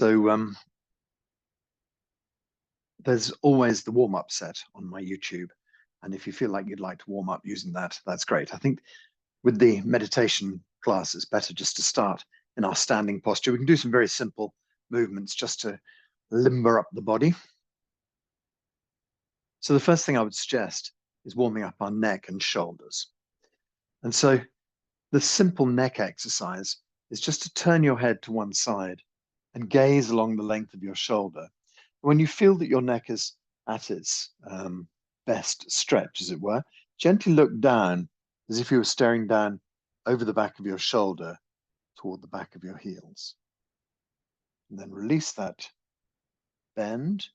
So there's always the warm-up set on my YouTube. And if you feel like you'd like to warm up using that, that's great. I think with the meditation class, it's better just to start in our standing posture. We can do some very simple movements just to limber up the body. So the first thing I would suggest is warming up our neck and shoulders. And so the simple neck exercise is just to turn your head to one side and gaze along the length of your shoulder. When you feel that your neck is at its best stretch, as it were, gently look down as if you were staring down over the back of your shoulder toward the back of your heels. And then release that bend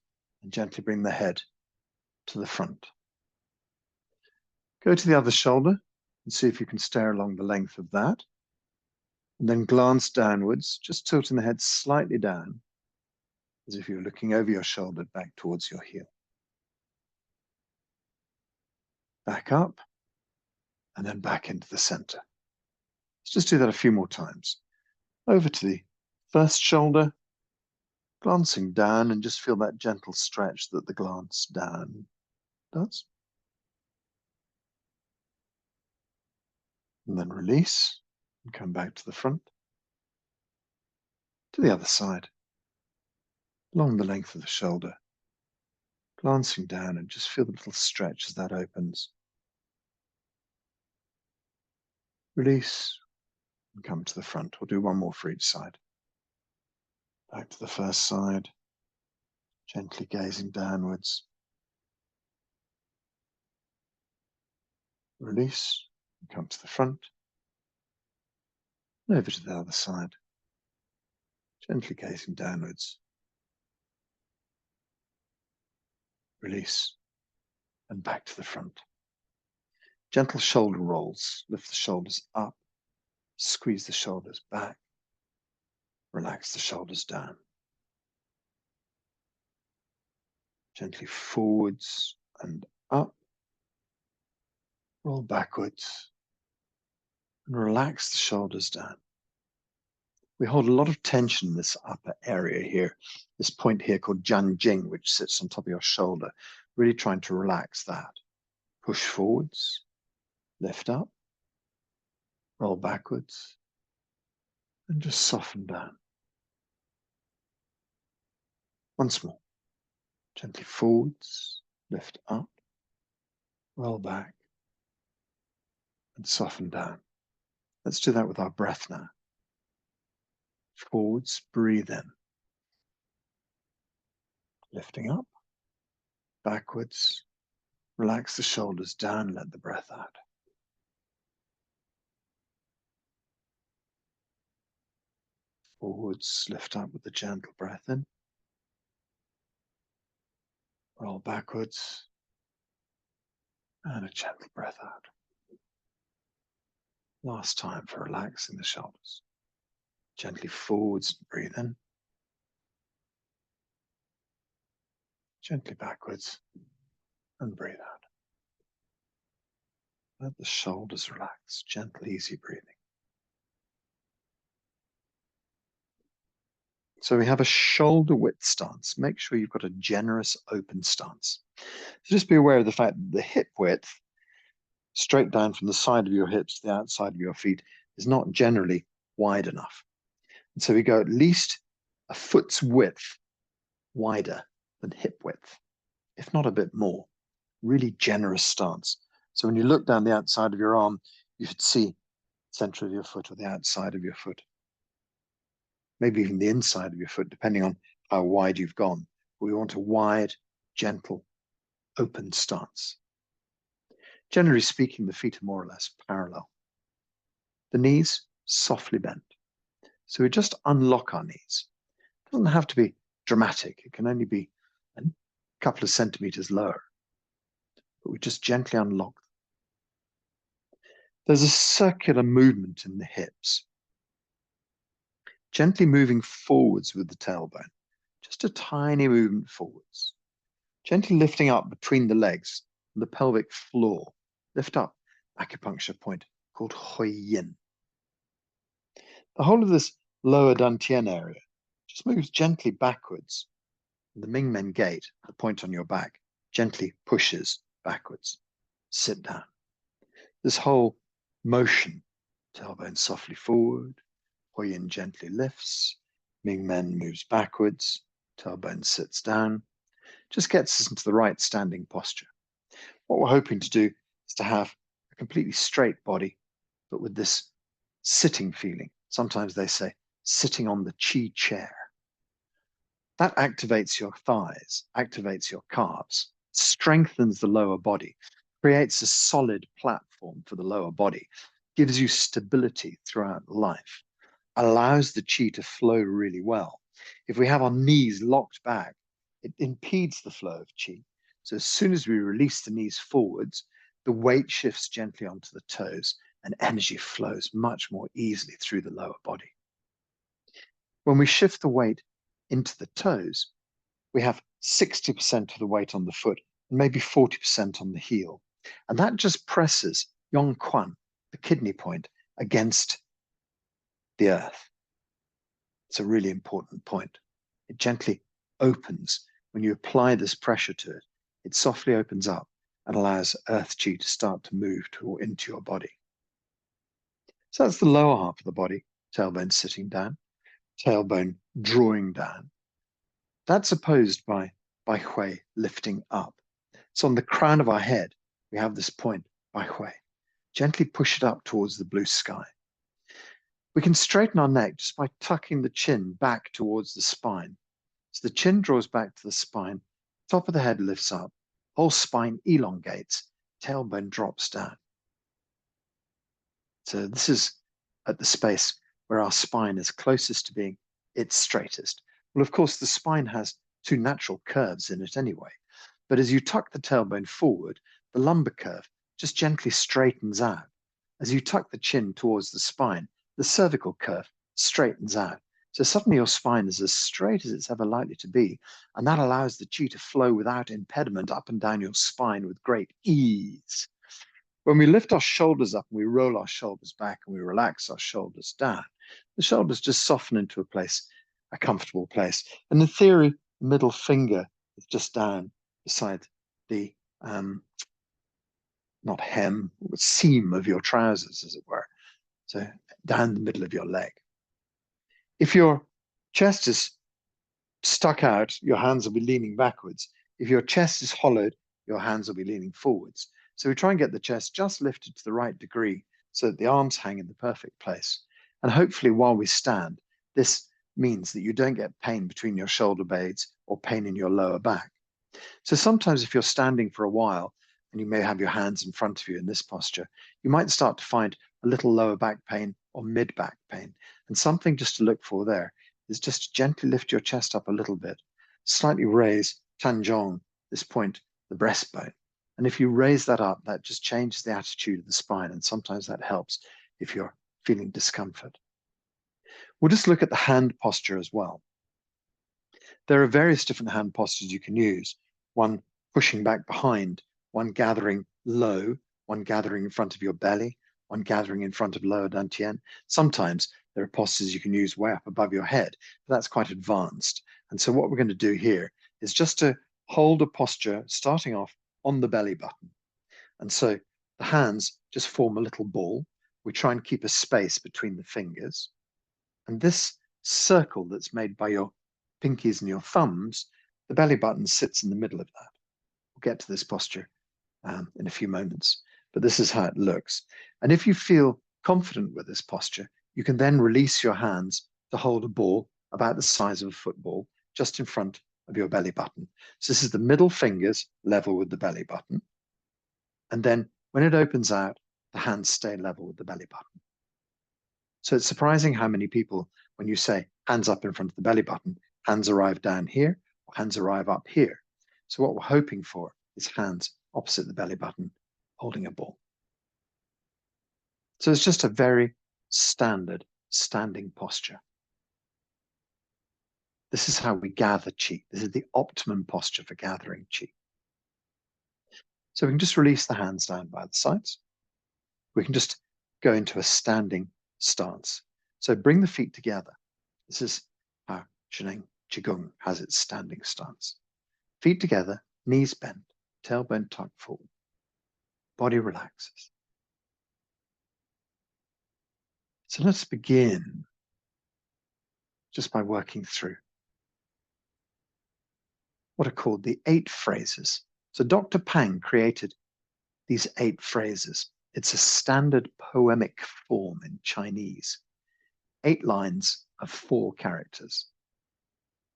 and gently bring the head to the front. Go to the other shoulder and see if you can stare along the length of that. And then glance downwards, just tilting the head slightly down, as if you're looking over your shoulder back towards your heel. Back up, and then back into the center. Let's just do that a few more times. Over to the first shoulder, glancing down, and just feel that gentle stretch that the glance down does. And then release, and come back to the front. To the other side, along the length of the shoulder, glancing down, and just feel the little stretch as that opens. Release, and come to the front. We'll do one more for each side. Back to the first side, gently gazing downwards. Release, and come to the front. And over to the other side, gently gazing downwards. Release, and back to the front. Gentle shoulder rolls. Lift the shoulders up, squeeze the shoulders back, relax the shoulders down. Gently forwards and up, roll backwards, and relax the shoulders down. We hold a lot of tension in this upper area here, this point here called Jianjing, which sits on top of your shoulder, really trying to relax that. Push forwards, lift up, roll backwards, and just soften down. Once more, gently forwards, lift up, roll back, and soften down. Let's do that with our breath now. Forwards, breathe in. Lifting up, backwards, relax the shoulders down, let the breath out. Forwards, lift up with a gentle breath in. Roll backwards, and a gentle breath out. Last time for relaxing the shoulders. Gently forwards, breathe in. Gently backwards, and breathe out. Let the shoulders relax, gentle, easy breathing. So we have a shoulder width stance. Make sure you've got a generous open stance. So just be aware of the fact that the hip width, straight down from the side of your hips to the outside of your feet, is not generally wide enough. And so we go at least a foot's width wider than hip width, if not a bit more. Really generous stance. So when you look down the outside of your arm, you should see the center of your foot or the outside of your foot. Maybe even the inside of your foot, depending on how wide you've gone. But we want a wide, gentle, open stance. Generally speaking, the feet are more or less parallel. The knees softly bent. So we just unlock our knees. It doesn't have to be dramatic. It can only be a couple of centimeters lower. But we just gently unlock them. There's a circular movement in the hips. Gently moving forwards with the tailbone. Just a tiny movement forwards. Gently lifting up between the legs and the pelvic floor. Lift up, acupuncture point called Hun Yuan. The whole of this lower dantian area just moves gently backwards. The Mingmen gate, the point on your back, gently pushes backwards. Sit down. This whole motion, tailbone softly forward, Huiyin gently lifts, Mingmen moves backwards, tailbone sits down, just gets us into the right standing posture. What we're hoping to do is to have a completely straight body, but with this sitting feeling. Sometimes they say sitting on the Qi chair. That activates your thighs, activates your calves, strengthens the lower body, creates a solid platform for the lower body, gives you stability throughout life, allows the Qi to flow really well. If we have our knees locked back, it impedes the flow of Qi. So as soon as we release the knees forwards, the weight shifts gently onto the toes and energy flows much more easily through the lower body. When we shift the weight into the toes, we have 60% of the weight on the foot and maybe 40% on the heel. And that just presses Yongquan, the kidney point, against the earth. It's a really important point. It gently opens. When you apply this pressure to it, it softly opens up and allows earth Qi to start to move into your body. So that's the lower half of the body, tailbone sitting down, tailbone drawing down. That's opposed by Hui lifting up. So on the crown of our head, we have this point, Bai Hui. Gently push it up towards the blue sky. We can straighten our neck just by tucking the chin back towards the spine. So the chin draws back to the spine, top of the head lifts up, whole spine elongates, tailbone drops down. So this is at the space where our spine is closest to being its straightest. Well, of course, the spine has two natural curves in it anyway. But as you tuck the tailbone forward, the lumbar curve just gently straightens out. As you tuck the chin towards the spine, the cervical curve straightens out. So suddenly your spine is as straight as it's ever likely to be. And that allows the Qi to flow without impediment up and down your spine with great ease. When we lift our shoulders up and we roll our shoulders back and we relax our shoulders down, the shoulders just soften into a place, a comfortable place. And in theory, the middle finger is just down beside the, not hem, seam of your trousers, as it were. So down the middle of your leg. If your chest is stuck out, your hands will be leaning backwards. If your chest is hollowed, your hands will be leaning forwards. So we try and get the chest just lifted to the right degree so that the arms hang in the perfect place. And hopefully while we stand, this means that you don't get pain between your shoulder blades or pain in your lower back. So sometimes if you're standing for a while and you may have your hands in front of you in this posture, you might start to find a little lower back pain or mid back pain. And something just to look for there is just to gently lift your chest up a little bit, slightly raise Tanzhong, this point, the breastbone. And if you raise that up, that just changes the attitude of the spine. And sometimes that helps if you're feeling discomfort. We'll just look at the hand posture as well. There are various different hand postures you can use. One pushing back behind, one gathering low, one gathering in front of your belly, one gathering in front of lower dantian. Sometimes there are postures you can use way up above your head, but that's quite advanced. And so what we're going to do here is just to hold a posture starting off on the belly button. And so the hands just form a little ball. We try and keep a space between the fingers. And this circle that's made by your pinkies and your thumbs, the belly button sits in the middle of that. We'll get to this posture in a few moments, but this is how it looks. And if you feel confident with this posture, you can then release your hands to hold a ball about the size of a football just in front of your belly button. So this is the middle fingers level with the belly button. And then when it opens out, the hands stay level with the belly button. So it's surprising how many people, when you say hands up in front of the belly button, hands arrive down here, or hands arrive up here. So what we're hoping for is hands opposite the belly button, holding a ball. So it's just a very standard standing posture. This is how we gather Qi. This is the optimum posture for gathering Qi. So we can just release the hands down by the sides. We can just go into a standing stance. So bring the feet together. This is how Zhening Qigong has its standing stance. Feet together, knees bent, tailbone tucked forward. Body relaxes. So let's begin just by working through what are called the 8 phrases. So Dr. Pang created these 8 phrases. It's a standard poemic form in Chinese. 8 lines of 4 characters.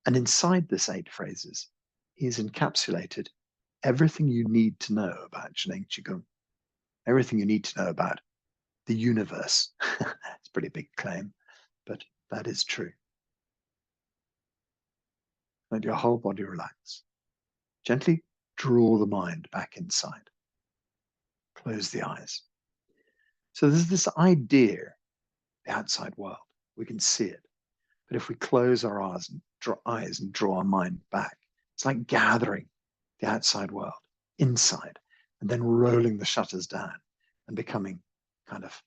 And inside this 8 phrases, he's encapsulated everything you need to know about Zhening Qigong, everything you need to know about the universe. It's a pretty big claim, but that is true. Let your whole body relax. Gently draw the mind back inside. Close the eyes. So there's this idea, the outside world. We can see it. But if we close our eyes and draw our mind back, it's like gathering the outside world inside and then rolling the shutters down and becoming kind of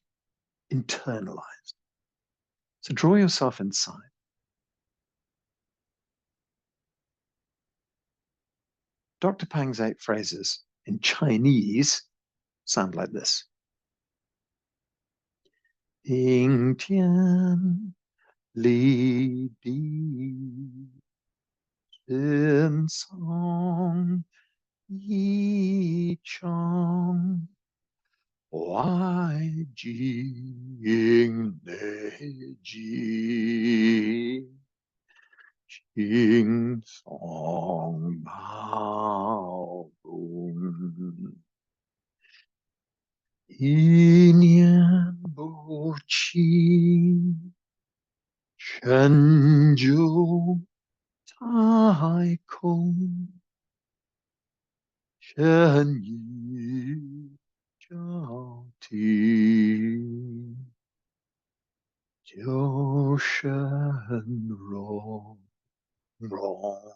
internalized. So draw yourself inside. Dr. Pang's 8 phrases in Chinese sound like this. Ying Tian Li Di Xin Song Yi Chong Wai Jing Ne Ji Xing Song Bao Run Yin Bu Qi Shen Zhu Tai Kong Shen Yi Zhao Ti Jiu Shen Rong Rong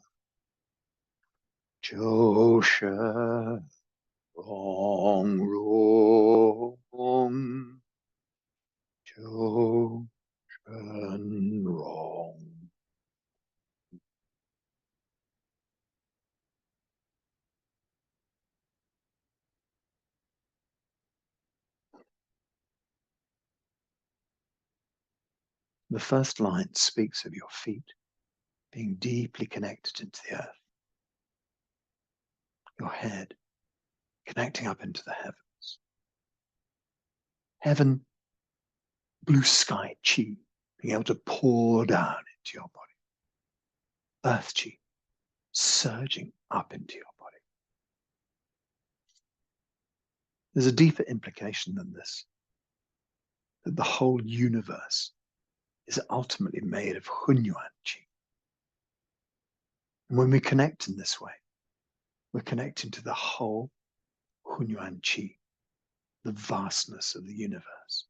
Jiu Shen Rong Rong Jiu Shen Rong. The first line speaks of your feet being deeply connected into the earth, your head connecting up into the heavens. Heaven, blue sky chi, being able to pour down into your body. Earth chi, surging up into your body. There's a deeper implication than this, that the whole universe is ultimately made of Hun Yuan Qi. And when we connect in this way, we're connecting to the whole Hun Yuan Qi, the vastness of the universe.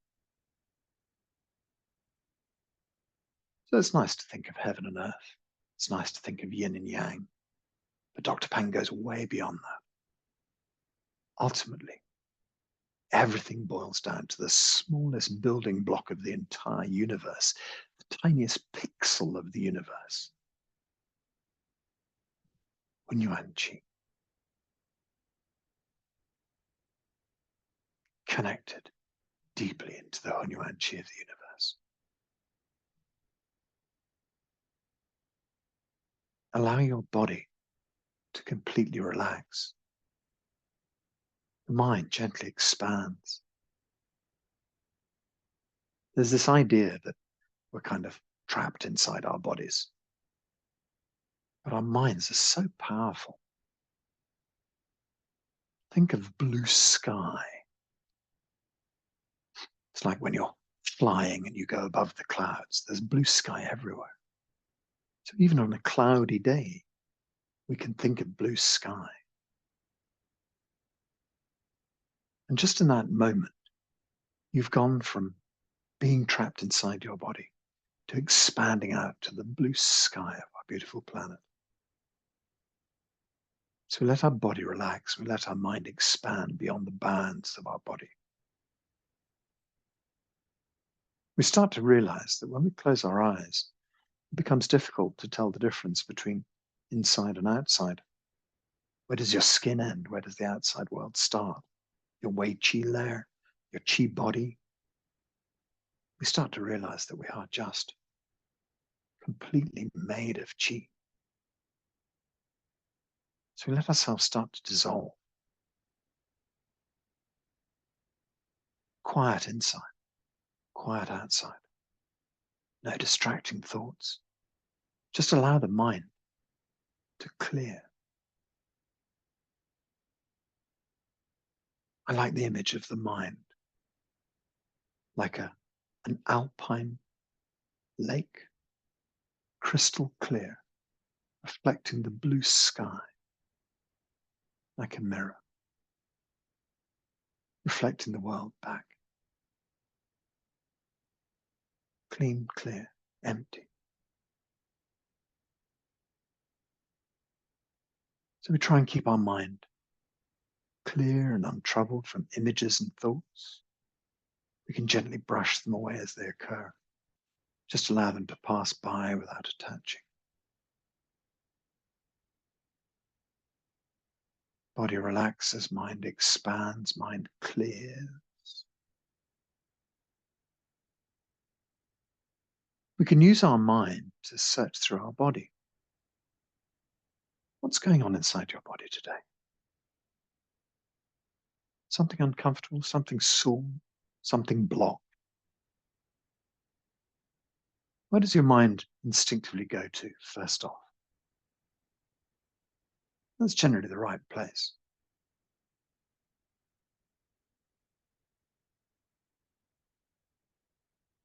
So it's nice to think of heaven and earth. It's nice to think of yin and yang. But Dr. Pang goes way beyond that. Ultimately, everything boils down to the smallest building block of the entire universe, the tiniest pixel of the universe. Hun Yuan Qi. Connected deeply into the Hun Yuan Qi of the universe. Allow your body to completely relax. The mind gently expands. There's this idea that we're kind of trapped inside our bodies. But our minds are so powerful. Think of blue sky. It's like when you're flying and you go above the clouds, there's blue sky everywhere. So even on a cloudy day, we can think of blue sky. And just in that moment, you've gone from being trapped inside your body to expanding out to the blue sky of our beautiful planet. So we let our body relax, we let our mind expand beyond the bounds of our body. We start to realize that when we close our eyes, it becomes difficult to tell the difference between inside and outside. Where does your skin end? Where does the outside world start? Your Wei Qi layer, your Qi body. We start to realize that we are just completely made of Qi. So we let ourselves start to dissolve. Quiet inside, quiet outside. No distracting thoughts. Just allow the mind to clear. I like the image of the mind like an alpine lake, crystal clear, reflecting the blue sky like a mirror, reflecting the world back. Clean, clear, empty. So we try and keep our mind clear and untroubled from images and thoughts. We can gently brush them away as they occur. Just allow them to pass by without attaching. Body relaxes, mind expands, mind clears. We can use our mind to search through our body. What's going on inside your body today? Something uncomfortable, something sore, something blocked. Where does your mind instinctively go to first off? That's generally the right place.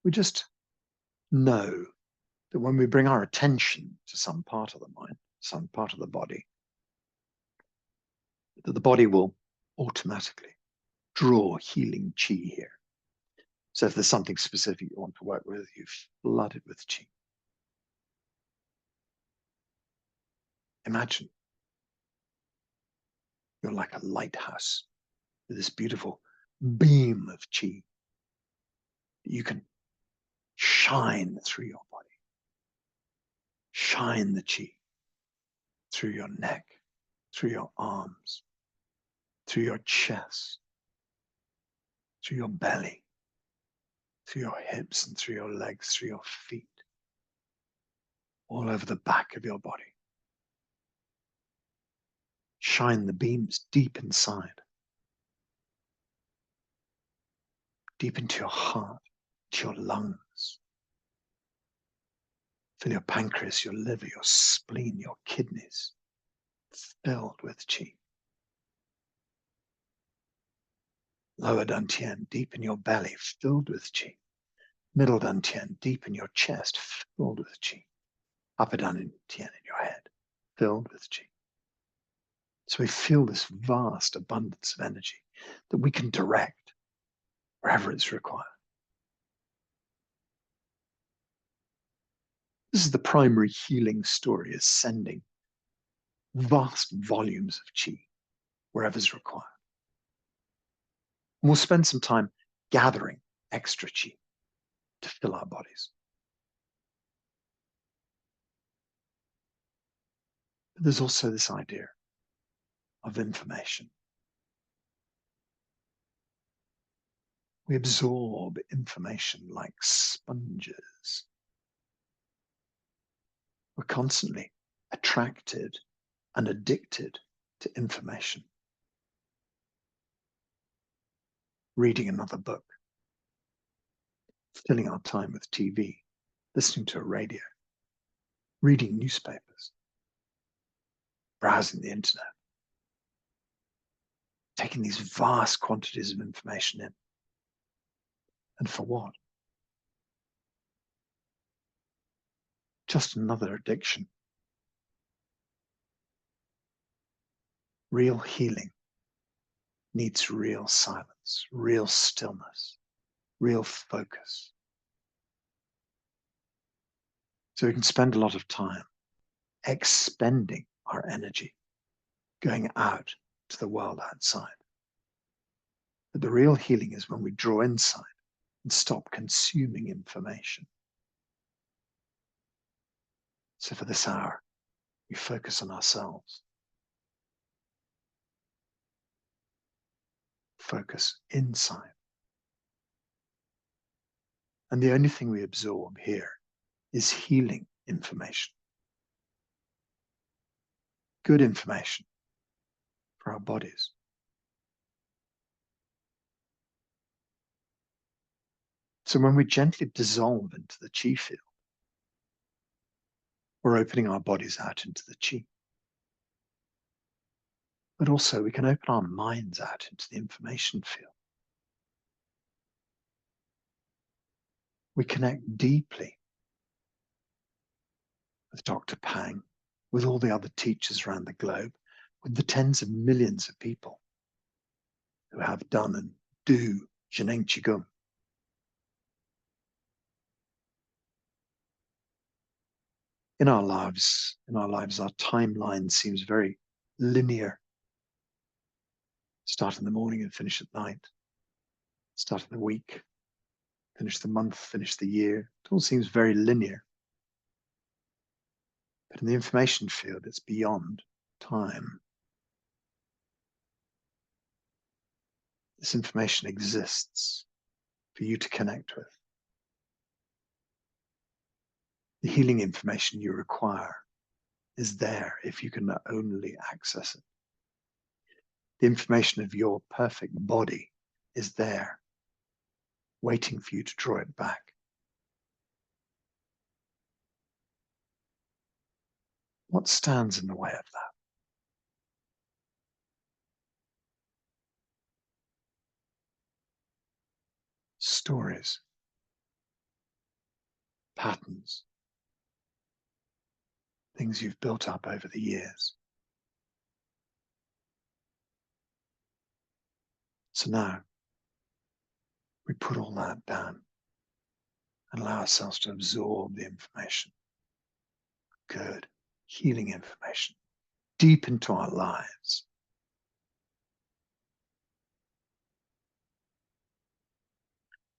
We just know that when we bring our attention to some part of the mind, some part of the body, that the body will automatically draw healing qi here. So if there's something specific you want to work with, you flood it with qi. Imagine you're like a lighthouse with this beautiful beam of qi that you can shine through your body. Shine the qi through your neck, through your arms, through your chest, through your belly, through your hips and through your legs, through your feet, all over the back of your body. Shine the beams deep inside, deep into your heart, to your lungs. Fill your pancreas, your liver, your spleen, your kidneys, filled with qi. Lower dantian, deep in your belly, filled with qi. Middle dantian, deep in your chest, filled with qi. Upper dantian in your head, filled with qi. So we feel this vast abundance of energy that we can direct wherever it's required. This is the primary healing story, is sending vast volumes of qi wherever's required. And we'll spend some time gathering extra qi to fill our bodies. But there's also this idea of information. We absorb information like sponges. We're constantly attracted and addicted to information. Reading another book, filling our time with TV, listening to a radio, reading newspapers, browsing the internet, taking these vast quantities of information in. And for what? Just another addiction. Real healing needs real silence, real stillness, real focus. So we can spend a lot of time expending our energy, going out to the world outside. But the real healing is when we draw inside and stop consuming information. So for this hour, we focus on ourselves. Focus inside. And the only thing we absorb here is healing information. Good information for our bodies. So when we gently dissolve into the chi field, we're opening our bodies out into the chi. But also we can open our minds out into the information field. We connect deeply with Dr. Pang, with all the other teachers around the globe, with the tens of millions of people who have done and do Zheneng Qigong. In our lives, our timeline seems very linear. Start in the morning and finish at night. Start of the week, finish the month, finish the year. It all seems very linear. But in the information field, it's beyond time. This information exists for you to connect with. The healing information you require is there if you can only access it. The information of your perfect body is there, waiting for you to draw it back. What stands in the way of that? Stories, patterns, things you've built up over the years. So now we put all that down and allow ourselves to absorb the information. Good, healing information deep into our lives.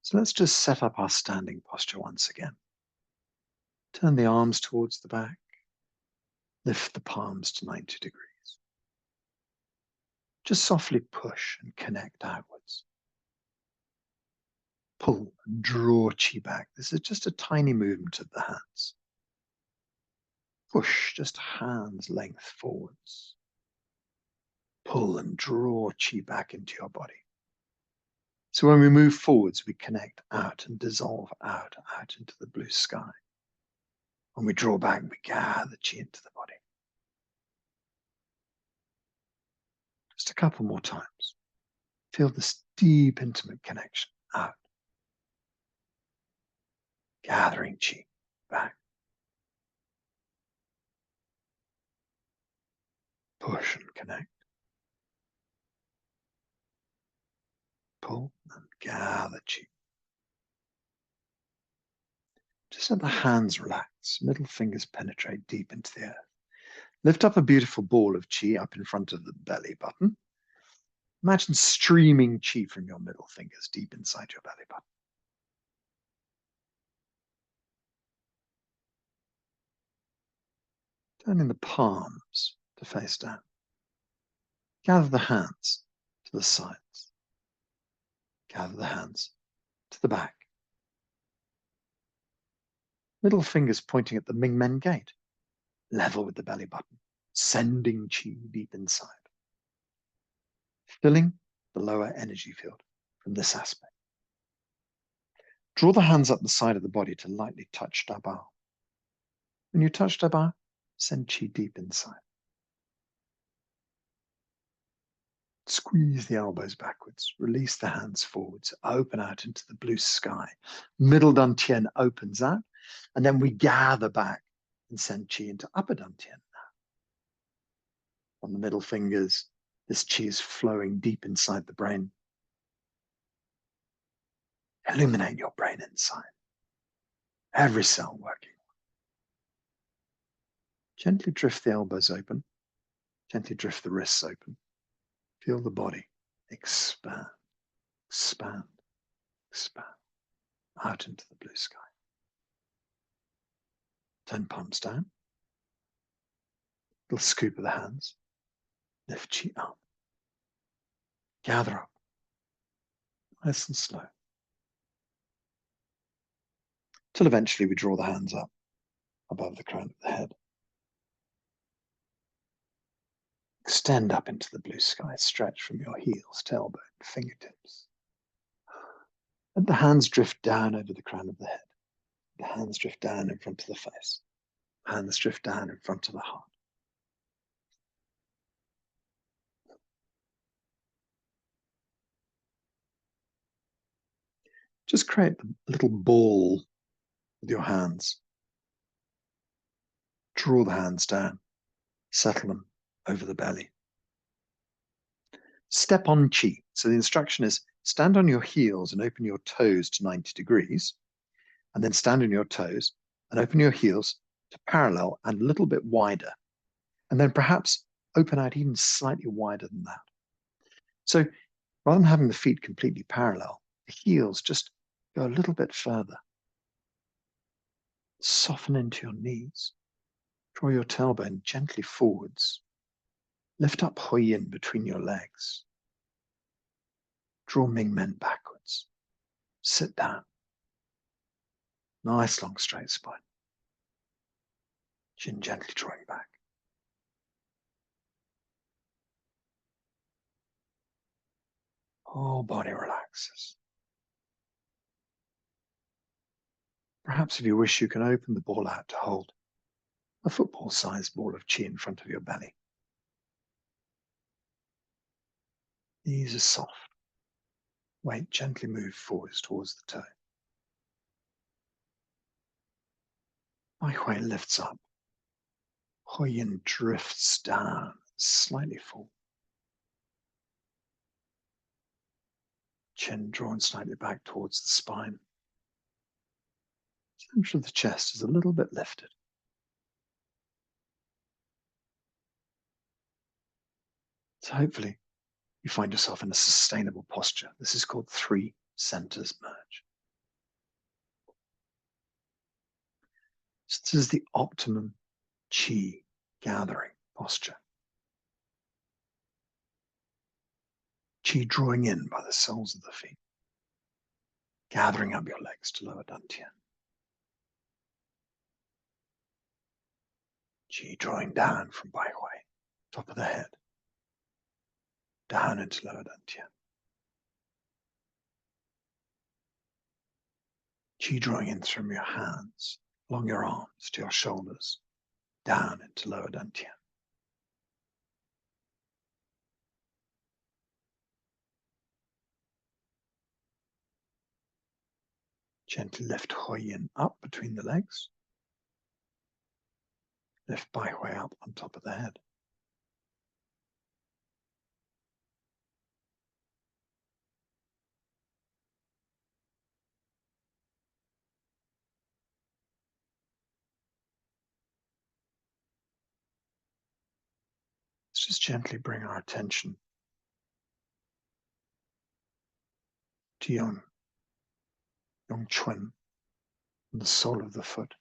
So let's just set up our standing posture once again. Turn the arms towards the back. Lift the palms to 90 degrees. Just softly push and connect outwards. Pull and draw chi back. This is just a tiny movement of the hands. Push just hands length forwards. Pull and draw chi back into your body. So when we move forwards, we connect out and dissolve out into the blue sky. When we draw back, we gather chi into the body. Just a couple more times. Feel this deep, intimate connection out. Gathering chi back. Push and connect. Pull and gather chi. Just let the hands relax, middle fingers penetrate deep into the earth. Lift up a beautiful ball of chi up in front of the belly button. Imagine streaming chi from your middle fingers deep inside your belly button. Turning the palms to face down. Gather the hands to the sides. Gather the hands to the back. Middle fingers pointing at the Mingmen gate, level with the belly button, sending chi deep inside. Filling the lower energy field from this aspect. Draw the hands up the side of the body to lightly touch Dabao. When you touch Dabao, send chi deep inside. Squeeze the elbows backwards, release the hands forwards, open out into the blue sky. Middle dantian opens out, and then we gather back and send chi into upper dantian. On the middle fingers, this chi is flowing deep inside the brain. Illuminate your brain inside. Every cell working. Gently drift the elbows open. Gently drift the wrists open. Feel the body expand, expand, expand out into the blue sky. Turn palms down. Little scoop of the hands. Lift Qi up. Gather up. Nice and slow. Till eventually we draw the hands up above the crown of the head. Extend up into the blue sky. Stretch from your heels, tailbone, fingertips. Let the hands drift down over the crown of the head. The hands drift down in front of the face. Hands drift down in front of the heart. Just create a little ball with your hands. Draw the hands down. Settle them over the belly. Step on Qi. So the instruction is stand on your heels and open your toes to 90 degrees. And then stand on your toes and open your heels to parallel and a little bit wider. And then perhaps open out even slightly wider than that. So rather than having the feet completely parallel, the heels just go a little bit further. Soften into your knees. Draw your tailbone gently forwards. Lift up Hui Yin between your legs. Draw Ming Men backwards. Sit down. Nice long straight spine. Chin gently drawing back. Whole body relaxes. Perhaps if you wish, you can open the ball out to hold a football-sized ball of Qi in front of your belly. Knees are soft. Weight gently move forwards towards the toe. Bai Hui lifts up. Hui Yin drifts down, slightly forward. Chin drawn slightly back towards the spine. Center of the chest is a little bit lifted. So hopefully you find yourself in a sustainable posture. This is called 3 centers merge. So this is the optimum Qi gathering posture. Qi drawing in by the soles of the feet, gathering up your legs to lower dantian. Qi drawing down from Bai Hui, top of the head, down into lower dantian. Qi drawing in from your hands, along your arms to your shoulders, down into lower dantian. Gently lift Hui Yin up between the legs. Lift Bai Hui up on top of the head. Let's just gently bring our attention to Yuan Qi, the sole of the foot.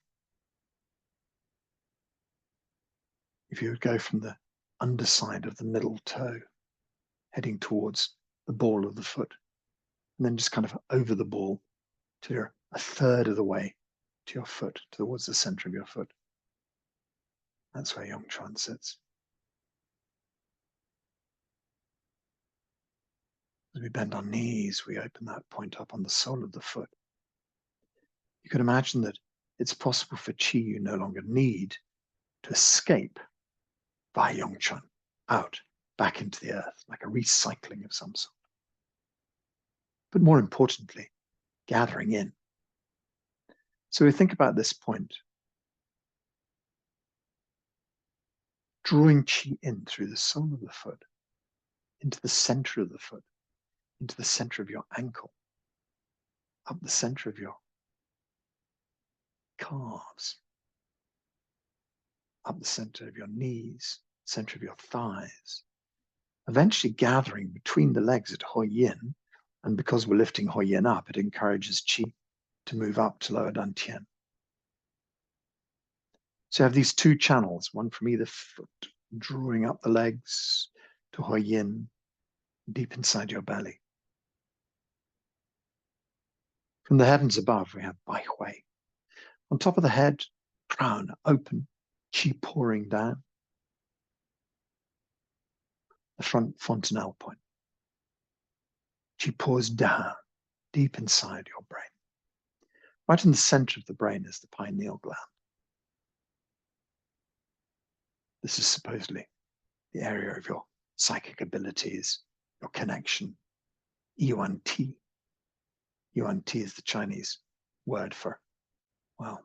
If you would go from the underside of the middle toe, heading towards the ball of the foot, and then just kind of over the ball to your, a third of the way to your foot, towards the center of your foot. That's where Yuan Qi sits. As we bend our knees, we open that point up on the sole of the foot. You can imagine that it's possible for Qi you no longer need to escape by Yuan Qi out, back into the earth, like a recycling of some sort. But more importantly, gathering in. So we think about this point. Drawing Qi in through the sole of the foot, into the center of the foot, into the center of your ankle, up the center of your calves, up the center of your knees, center of your thighs, eventually gathering between the legs at Hui Yin. And because we're lifting Hui Yin up, it encourages Qi to move up to lower dantian. So you have these 2 channels, one from either foot, drawing up the legs to Hun Yin, deep inside your belly. From the heavens above, we have Bai Hui. On top of the head, crown open, qi pouring down. The front fontanelle point. Qi pours down, deep inside your brain. Right in the center of the brain is the pineal gland. This is supposedly the area of your psychic abilities, your connection. Yuan Qi. Yuan Qi is the Chinese word for, well,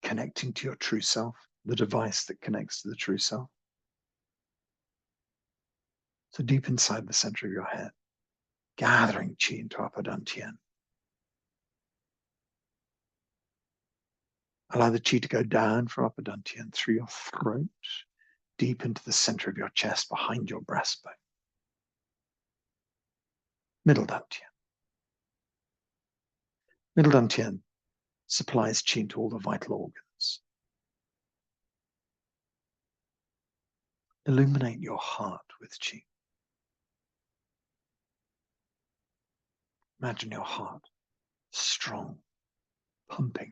connecting to your true self, the device that connects to the true self. So deep inside the center of your head, gathering qi into upper dantian. Allow the qi to go down from upper dantian through your throat, deep into the center of your chest, behind your breastbone. Middle dantian. Middle dantian supplies qi into all the vital organs. Illuminate your heart with qi. Imagine your heart strong, pumping,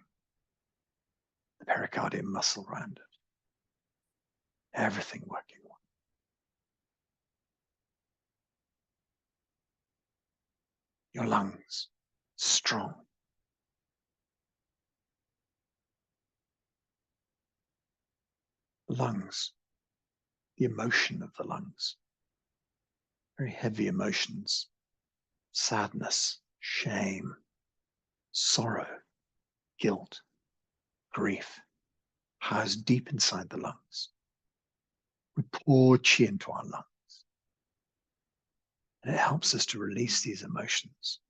the pericardium muscle around it. Everything working well. Your lungs strong. Lungs, the emotion of the lungs. Very heavy emotions. Sadness, shame, sorrow, guilt, grief, housed deep inside the lungs. We pour qi into our lungs. And it helps us to release these emotions.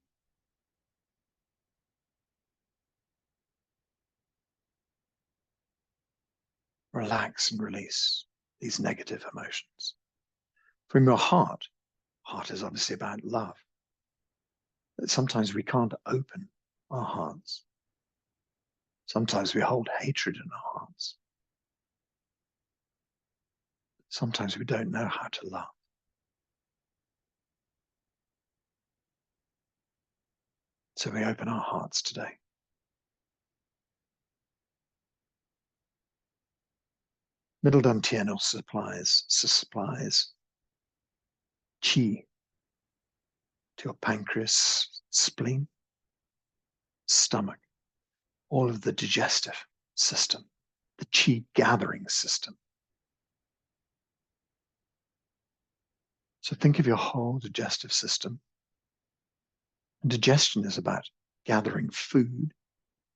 Relax and release these negative emotions. From your heart, heart is obviously about love. But sometimes we can't open our hearts. Sometimes we hold hatred in our hearts. Sometimes we don't know how to love. So we open our hearts today. Middle dantian also supplies qi to your pancreas, spleen, stomach, all of the digestive system, the qi gathering system. So think of your whole digestive system. And digestion is about gathering food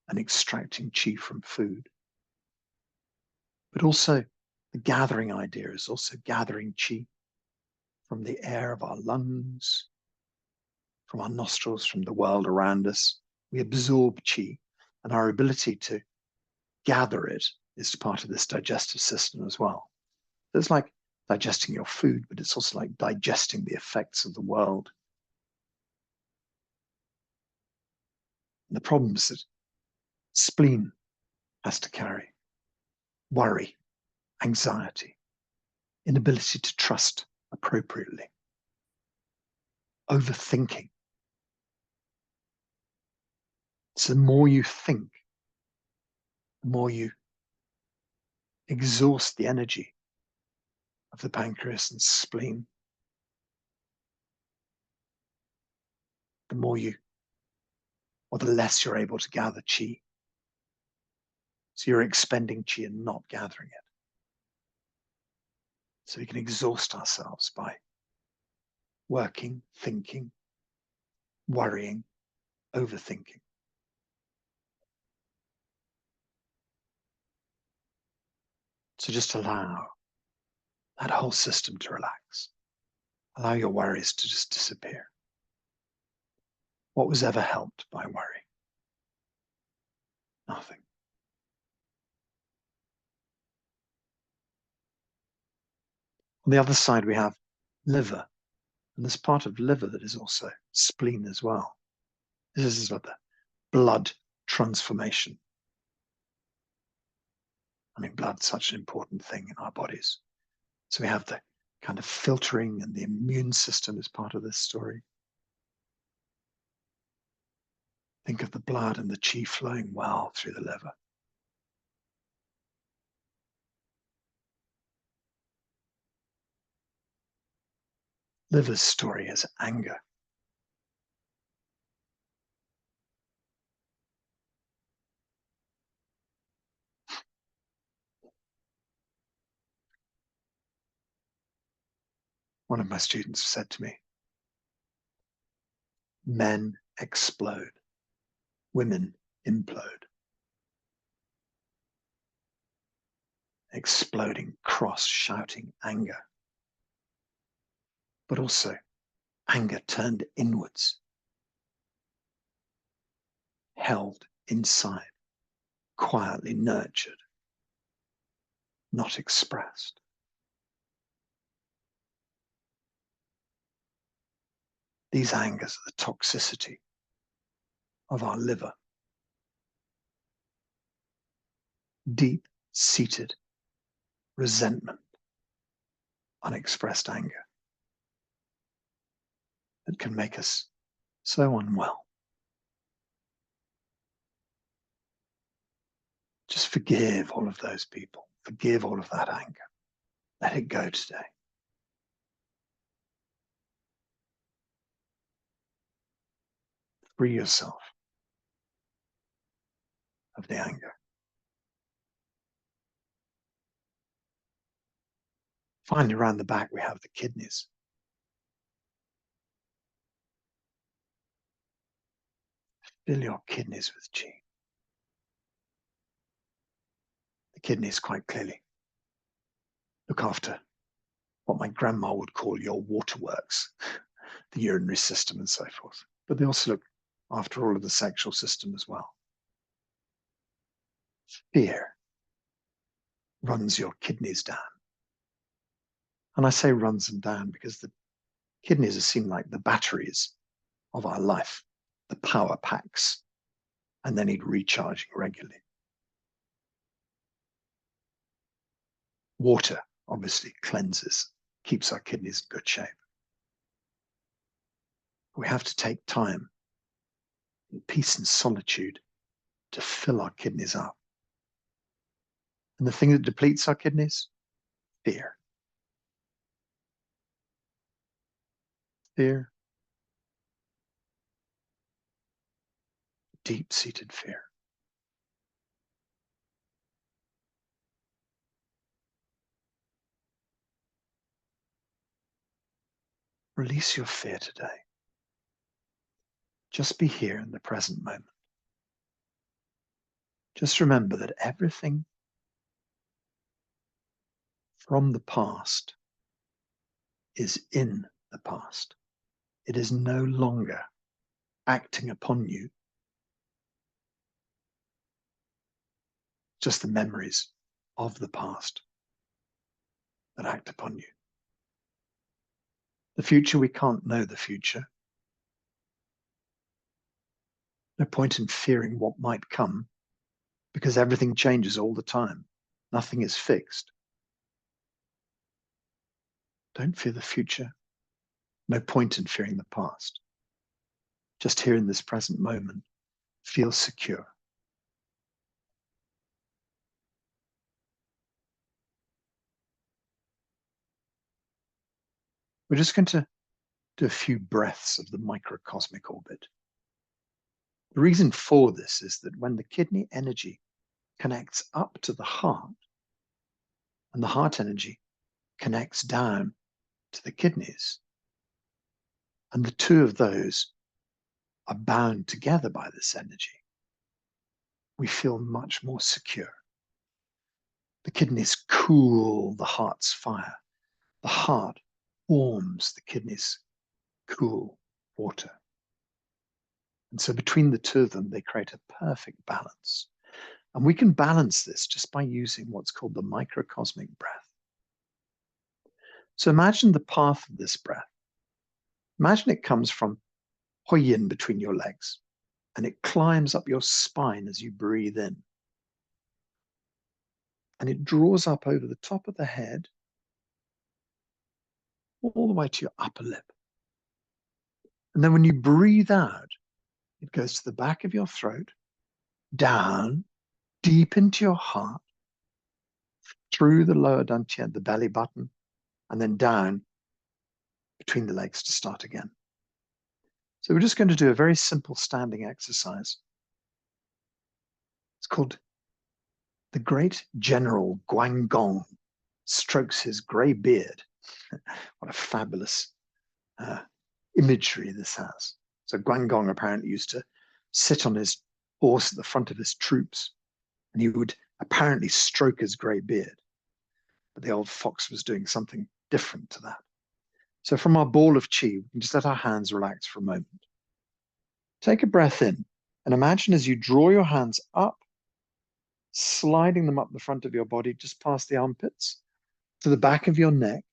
and extracting qi from food. But also the gathering idea is also gathering qi from the air of our lungs, from our nostrils, from the world around us. We absorb qi, and our ability to gather it is part of this digestive system as well. It's like digesting your food, but it's also like digesting the effects of the world. And the problems that spleen has to carry: worry, anxiety, inability to trust appropriately, overthinking. So the more you think, the more you exhaust the energy of the pancreas and spleen, the less you're able to gather qi. So you're expending qi and not gathering it. So we can exhaust ourselves by working, thinking, worrying, overthinking. So just allow that whole system to relax. Allow your worries to just disappear. What was ever helped by worry? Nothing. On the other side, we have liver. And there's part of liver that is also spleen as well. This is about the blood transformation. I mean, blood's such an important thing in our bodies. So we have the kind of filtering, and the immune system is part of this story. Think of the blood and the qi flowing well through the liver. Liver's story is anger. One of my students said to me, men explode, women implode. Exploding, cross, shouting anger. But also anger turned inwards, held inside, quietly nurtured, not expressed. These angers are the toxicity of our liver. Deep-seated resentment, unexpressed anger that can make us so unwell. Just forgive all of those people. Forgive all of that anger. Let it go today. Free yourself of the anger. Finally, around the back, we have the kidneys. Fill your kidneys with qi. The kidneys, quite clearly, look after what my grandma would call your waterworks, the urinary system and so forth. But they also look after all of the sexual system as well. Fear runs your kidneys down. And I say runs them down because the kidneys are seen like the batteries of our life, the power packs, and they need recharging regularly. Water obviously cleanses, keeps our kidneys in good shape. We have to take time in peace and solitude to fill our kidneys up. And the thing that depletes our kidneys? Fear. Fear. Deep-seated fear. Release your fear today. Just be here in the present moment. Just remember that everything from the past is in the past. It is no longer acting upon you. Just the memories of the past that act upon you. The future, we can't know the future. No point in fearing what might come, because everything changes all the time. Nothing is fixed. Don't fear the future. No point in fearing the past. Just here in this present moment, feel secure. We're just going to do a few breaths of the microcosmic orbit. The reason for this is that when the kidney energy connects up to the heart, and the heart energy connects down to the kidneys, and the two of those are bound together by this energy, we feel much more secure. The kidneys cool the heart's fire. The heart warms the kidneys' cool water. And so between the two of them, they create a perfect balance. And we can balance this just by using what's called the microcosmic breath. So imagine the path of this breath. Imagine it comes from Hun Yuan between your legs, and it climbs up your spine as you breathe in. And it draws up over the top of the head, all the way to your upper lip. And then when you breathe out, it goes to the back of your throat, down, deep into your heart, through the lower dantian, the belly button, and then down between the legs to start again. So we're just going to do a very simple standing exercise. It's called the Great General Guangdong strokes his gray beard. What a fabulous imagery this has. So Guangdong apparently used to sit on his horse at the front of his troops, and he would apparently stroke his gray beard. But the old fox was doing something different to that. So from our ball of qi, we can just let our hands relax for a moment. Take a breath in and imagine as you draw your hands up, sliding them up the front of your body, just past the armpits, to the back of your neck,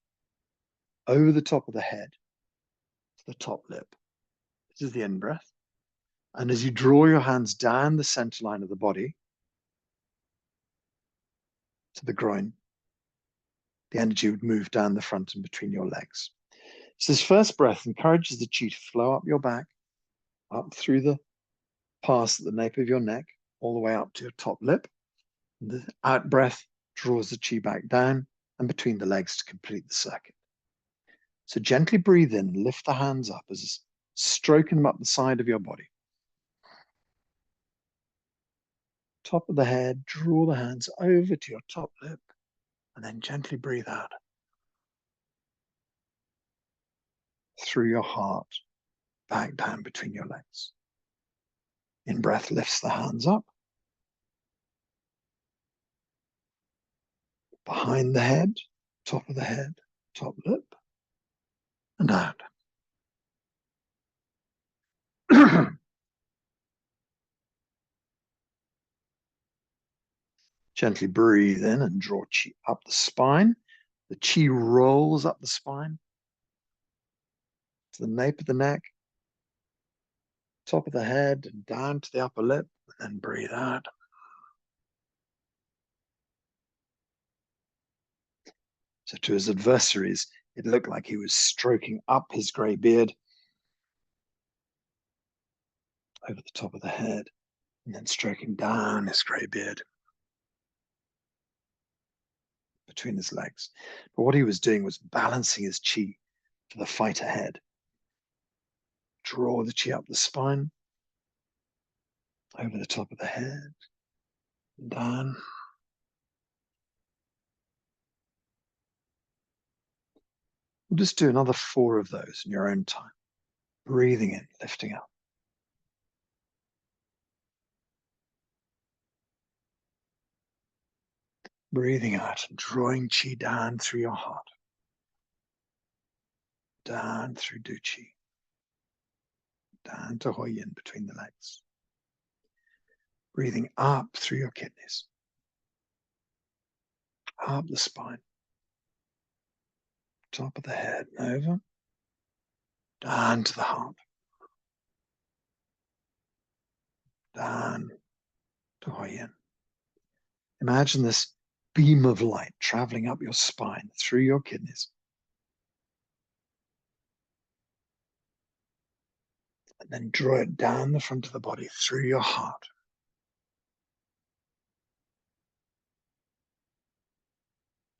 over the top of the head, to the top lip. This is the in breath. And as you draw your hands down the center line of the body, to the groin, the energy would move down the front and between your legs. So this first breath encourages the qi to flow up your back, up through the past the nape of your neck, all the way up to your top lip. The out breath draws the qi back down and between the legs to complete the circuit. So gently breathe in and lift the hands up as stroking them up the side of your body. Top of the head, draw the hands over to your top lip, and then gently breathe out. Through your heart, back down between your legs. In breath lifts the hands up. Behind the head, top of the head, top lip, and out. Gently breathe in and draw qi up the spine. The qi rolls up the spine to the nape of the neck, top of the head, and down to the upper lip, and then breathe out. So to his adversaries, it looked like he was stroking up his gray beard over the top of the head, and then stroking down his gray beard between his legs. But what he was doing was balancing his qi for the fight ahead. Draw the qi up the spine, over the top of the head, down. We'll just do another 4 of those in your own time. Breathing in, lifting up. Breathing out and drawing qi down through your heart. Down through Du Qi. Down to Hui Yin between the legs. Breathing up through your kidneys. Up the spine. Top of the head and over. Down to the heart. Down to Hui Yin. Imagine this beam of light traveling up your spine through your kidneys. And then draw it down the front of the body through your heart.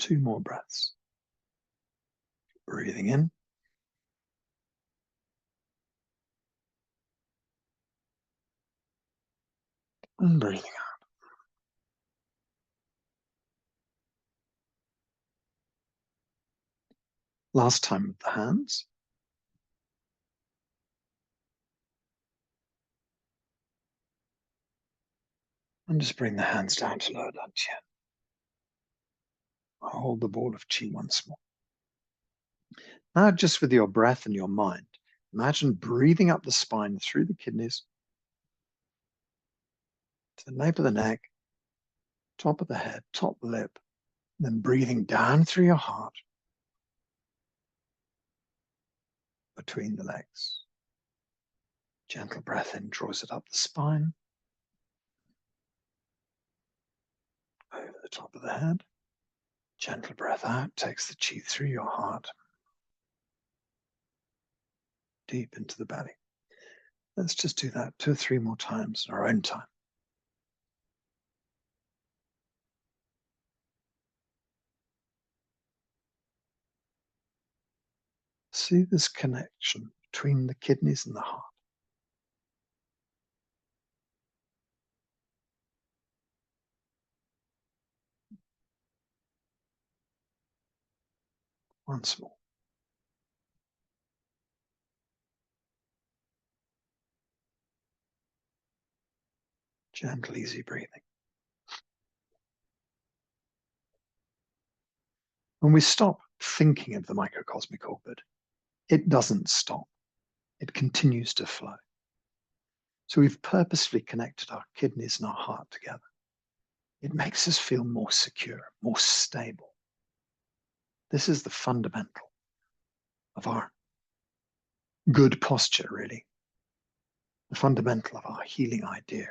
Two more breaths. Breathing in. And breathing out. Last time with the hands. And just bring the hands down to lower dantian. Hold the ball of qi once more. Now, just with your breath and your mind, imagine breathing up the spine through the kidneys, to the nape of the neck, top of the head, top lip, then breathing down through your heart, between the legs. Gentle breath in draws it up the spine, over the top of the head. Gentle breath out takes the qi through your heart, deep into the belly. Let's just do that 2 or 3 more times in our own time. See this connection between the kidneys and the heart. Once more. Gentle, easy breathing. When we stop thinking of the microcosmic orbit, it doesn't stop. It continues to flow. So we've purposefully connected our kidneys and our heart together. It makes us feel more secure, more stable. This is the fundamental of our good posture, really. The fundamental of our healing idea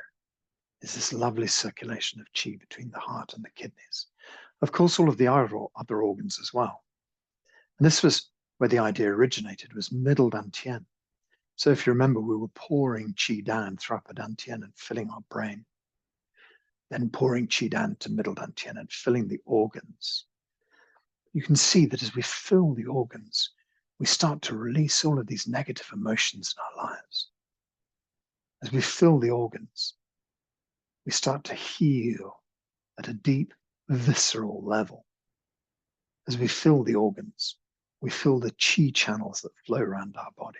is this lovely circulation of qi between the heart and the kidneys. Of course, all of the other organs as well. And this was where the idea originated, was middle dantian. So if you remember, we were pouring qi down through upper dantian and filling our brain, then pouring qi down to middle dantian and filling the organs. You can see that as we fill the organs, we start to release all of these negative emotions in our lives. As we fill the organs, we start to heal at a deep, visceral level. As we fill the organs, we fill the qi channels that flow around our body.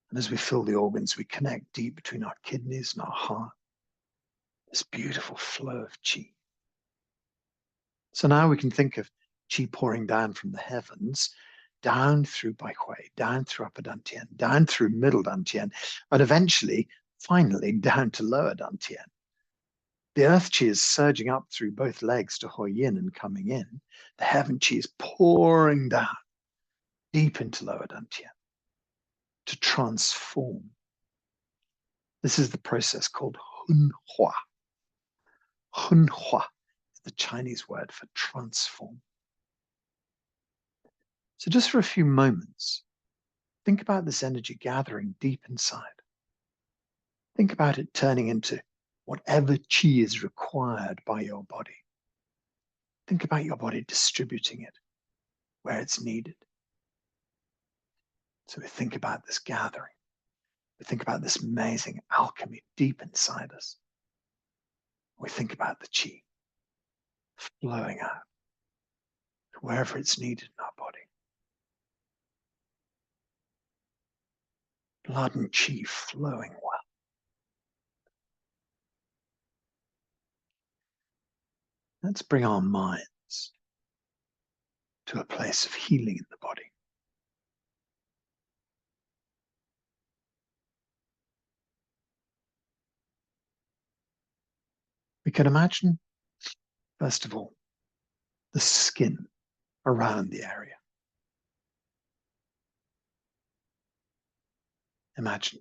And as we fill the organs, we connect deep between our kidneys and our heart. This beautiful flow of qi. So now we can think of qi pouring down from the heavens, down through Baihui, down through upper dantian, down through middle dantian, and eventually, finally, down to lower dantian. The earth qi is surging up through both legs to Huoyin and coming in. The heaven qi is pouring down deep into lower dantian to transform. This is the process called Hun Hua. Hun Hua is the Chinese word for transform. So just for a few moments, think about this energy gathering deep inside. Think about it turning into whatever qi is required by your body. Think about your body distributing it where it's needed. So we think about this gathering. We think about this amazing alchemy deep inside us. We think about the qi flowing out to wherever it's needed in our body. Blood and qi flowing well. Let's bring our minds to a place of healing in the body. We can imagine, first of all, the skin around the area. Imagine,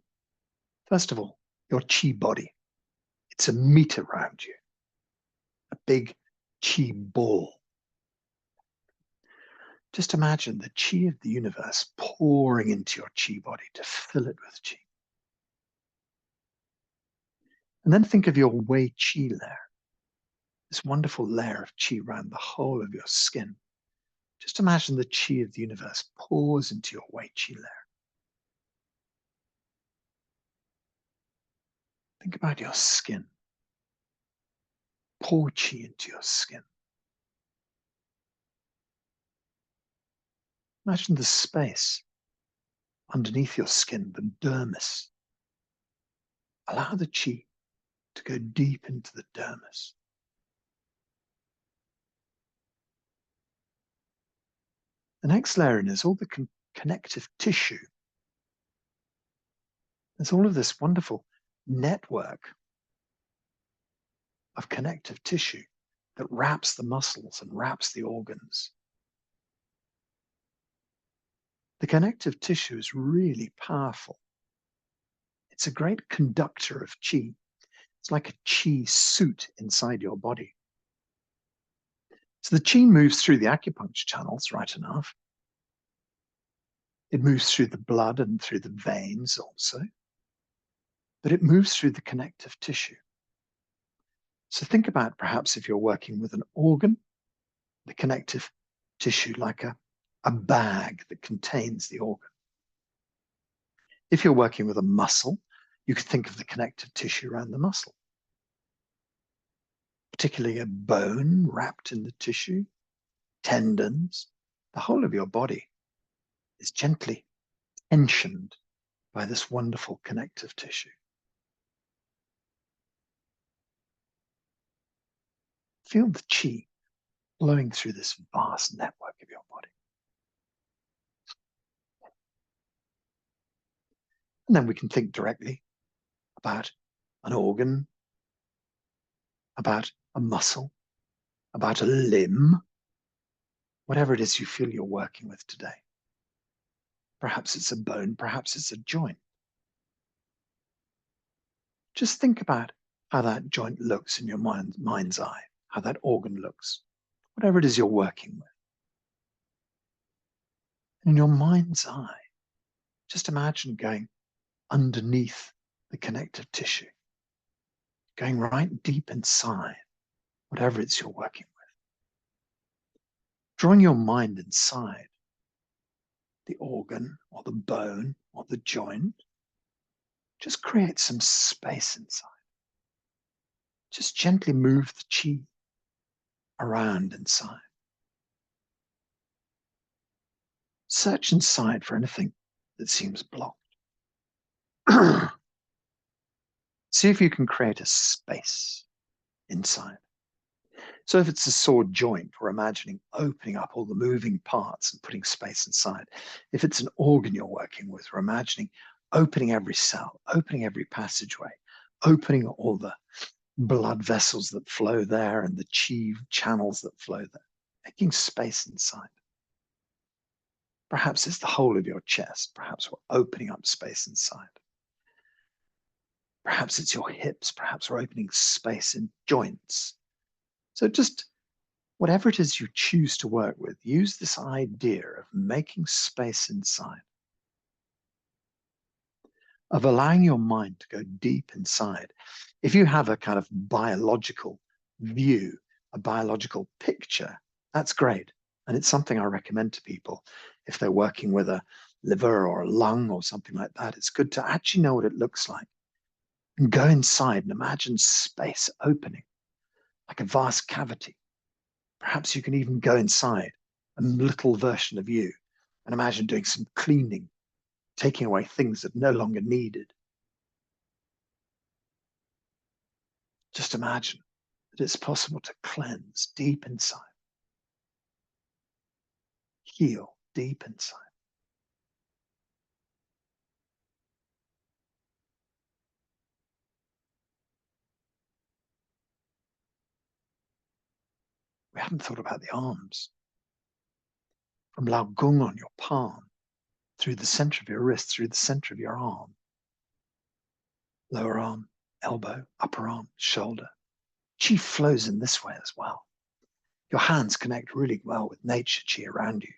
first of all, your qi body. It's a meter around you, a big qi ball. Just imagine the qi of the universe pouring into your qi body to fill it with qi. And then think of your Wei Qi layer, this wonderful layer of qi around the whole of your skin. Just imagine the qi of the universe pours into your Wei Qi layer. Think about your skin. Pour qi into your skin. Imagine the space underneath your skin, the dermis. Allow the qi to go deep into the dermis. The next layer in is all the connective tissue. There's all of this wonderful network of connective tissue that wraps the muscles and wraps the organs. The connective tissue is really powerful. It's a great conductor of qi. It's like a qi suit inside your body. So the qi moves through the acupuncture channels, right enough. It moves through the blood and through the veins also, but it moves through the connective tissue. So think about perhaps if you're working with an organ, the connective tissue like a bag that contains the organ. If you're working with a muscle, you could think of the connective tissue around the muscle, particularly a bone wrapped in the tissue, tendons. The whole of your body is gently tensioned by this wonderful connective tissue. Feel the qi flowing through this vast network of your body. And then we can think directly about an organ, about a muscle, about a limb, whatever it is you feel you're working with today. Perhaps it's a bone, perhaps it's a joint. Just think about how that joint looks in your mind's eye, how that organ looks, whatever it is you're working with. In your mind's eye, just imagine going underneath the connective tissue, going right deep inside, whatever it's you're working with. Drawing your mind inside the organ or the bone or the joint, just create some space inside. Just gently move the qi around inside. Search inside for anything that seems blocked. See if you can create a space inside. So if it's a sore joint, we're imagining opening up all the moving parts and putting space inside. If it's an organ you're working with, we're imagining opening every cell, opening every passageway, opening all the blood vessels that flow there and the qi channels that flow there, making space inside. Perhaps it's the whole of your chest. Perhaps we're opening up space inside. Perhaps it's your hips. Perhaps we're opening space in joints. So just whatever it is you choose to work with, use this idea of making space inside, of allowing your mind to go deep inside. If you have a kind of biological view, a biological picture, that's great. And it's something I recommend to people if they're working with a liver or a lung or something like that. It's good to actually know what it looks like and go inside and imagine space opening like a vast cavity. Perhaps you can even go inside a little version of you and imagine doing some cleaning, taking away things that are no longer needed. Just imagine that it's possible to cleanse deep inside, heal deep inside. We haven't thought about the arms. From Lao Gung on your palm, through the center of your wrist, through the center of your arm, lower arm, elbow, upper arm, shoulder. Qi flows in this way as well. Your hands connect really well with nature qi around you.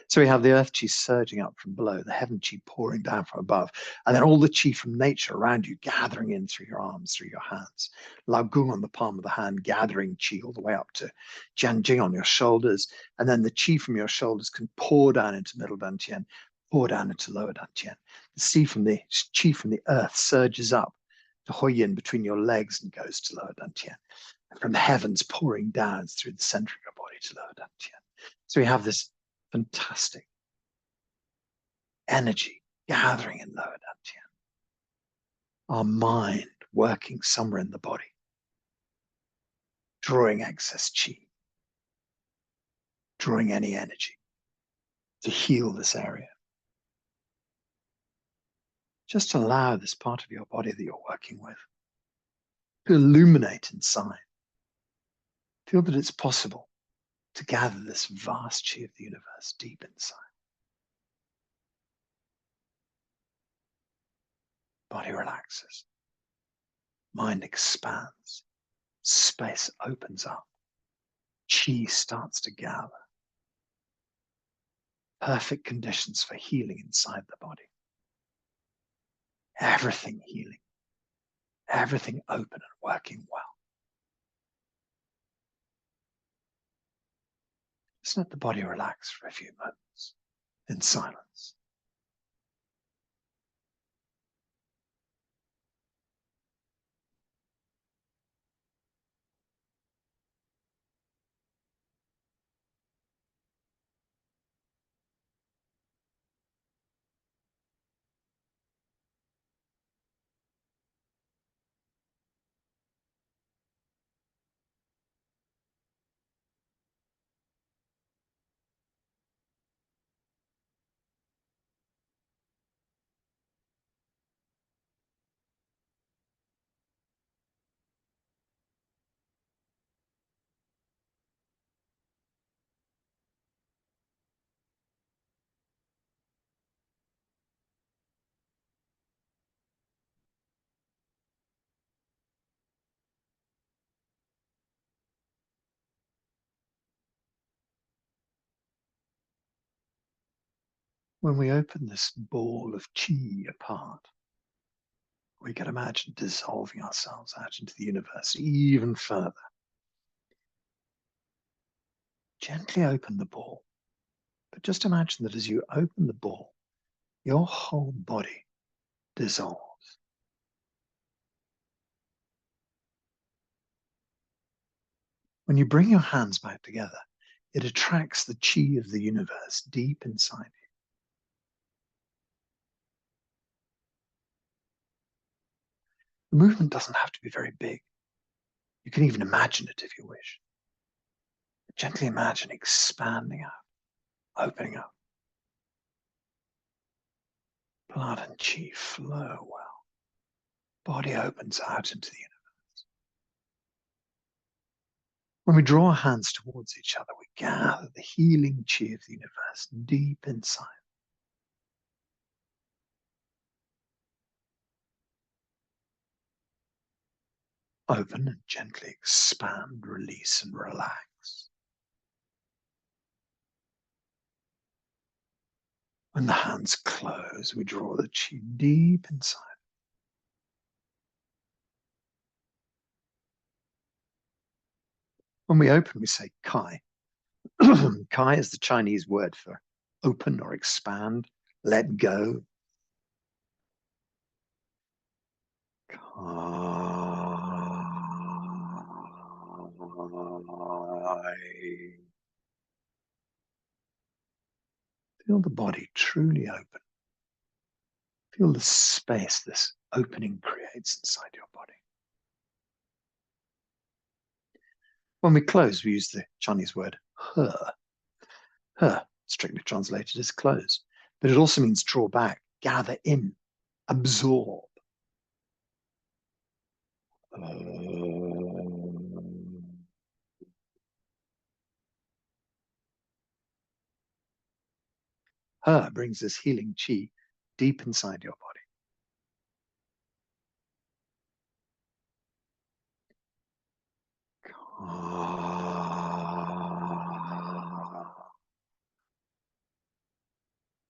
So we have the earth qi surging up from below, the heaven qi pouring down from above, and then all the qi from nature around you gathering in through your arms, through your hands. Lao Gung on the palm of the hand, gathering qi all the way up to Jianjing on your shoulders, and then the qi from your shoulders can pour down into middle dantian, pour down into lower dantian. The qi from the earth surges up to Huoyin between your legs and goes to lower dantian. And from the heavens pouring down through the center of your body to lower dantian. So we have this fantastic energy gathering in lower dantian. Our mind working somewhere in the body, drawing excess qi, drawing any energy to heal this area. Just allow this part of your body that you're working with to illuminate inside. Feel that it's possible to gather this vast qi of the universe deep inside. Body relaxes. Mind expands. Space opens up. Qi starts to gather. Perfect conditions for healing inside the body. Everything healing, everything open and working well. Just let the body relax for a few moments in silence. When we open this ball of qi apart, we can imagine dissolving ourselves out into the universe even further. Gently open the ball, but just imagine that as you open the ball, your whole body dissolves. When you bring your hands back together, it attracts the qi of the universe deep inside you. The movement doesn't have to be very big. You can even imagine it if you wish. But gently imagine expanding out, opening up. Blood and qi flow well. Body opens out into the universe. When we draw our hands towards each other, we gather the healing qi of the universe deep inside. Open and gently expand, release, and relax. When the hands close, we draw the qi deep inside. When we open, we say kai. Kai is the Chinese word for open or expand, let go. Kai. Feel the body truly open. Feel the space this opening creates inside your body. When we close, we use the Chinese word he. He, strictly translated as close, but it also means draw back, gather in, absorb. He brings this healing qi deep inside your body.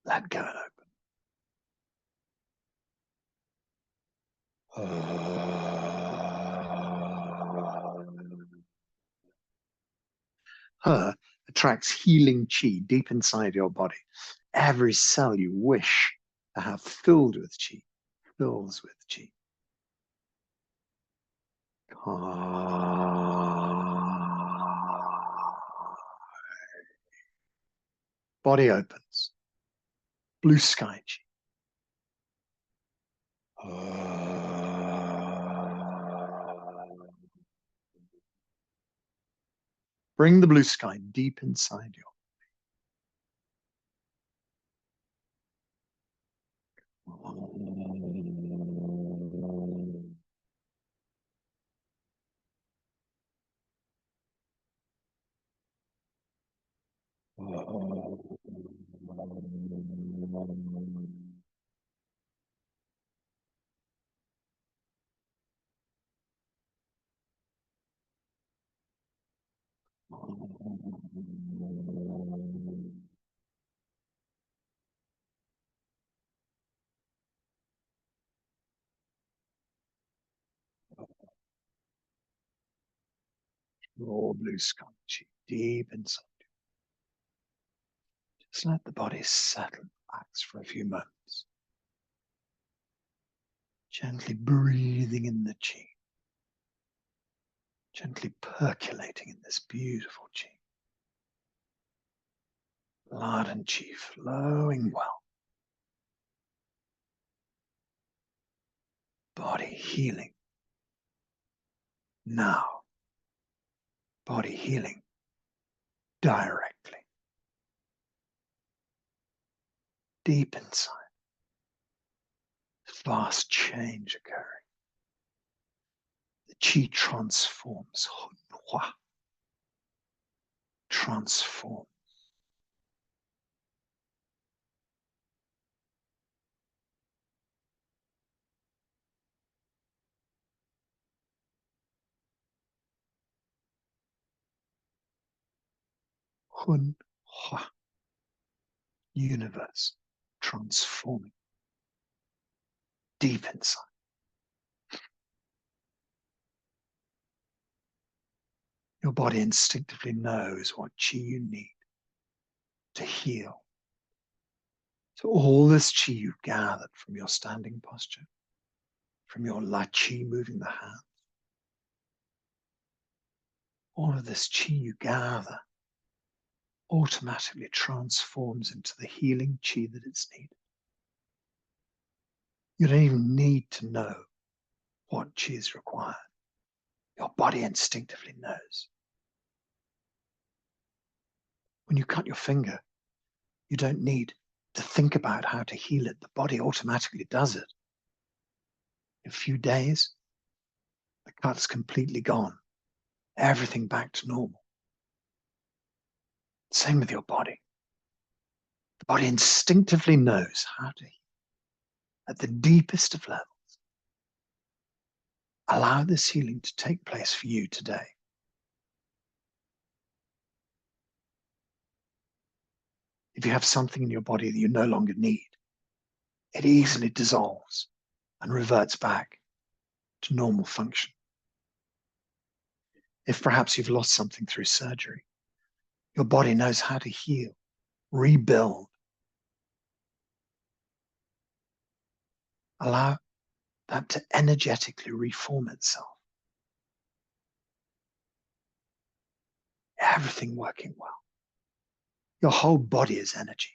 Let go and open. He attracts healing qi deep inside your body. Every cell you wish to have filled with qi fills with qi. Body opens. Blue sky qi. Bring the blue sky deep inside you. Raw blue sky chi deep inside. Just let the body settle, relax for a few moments. Gently breathing in the chi. Gently percolating in this beautiful chi. Blood and chi flowing well. Body healing. Now, body healing directly. Deep inside. Vast change occurring. The chi transforms. Hun Yuan transforms. Hun Yuan. Universe transforming. Deep inside. Your body instinctively knows what chi you need to heal. So all this chi you've gathered from your standing posture, from your la chi moving the hands, all of this chi you gather automatically transforms into the healing chi that it's needed. You don't even need to know what chi is required. Your body instinctively knows. When you cut your finger, you don't need to think about how to heal it. The body automatically does it. In a few days, the cut's completely gone. Everything back to normal. Same with your body. The body instinctively knows how to heal at the deepest of levels. Allow this healing to take place for you today. If you have something in your body that you no longer need, it easily dissolves and reverts back to normal function. If perhaps you've lost something through surgery, your body knows how to heal, rebuild. Allow that to energetically reform itself. Everything working well. Your whole body is energy.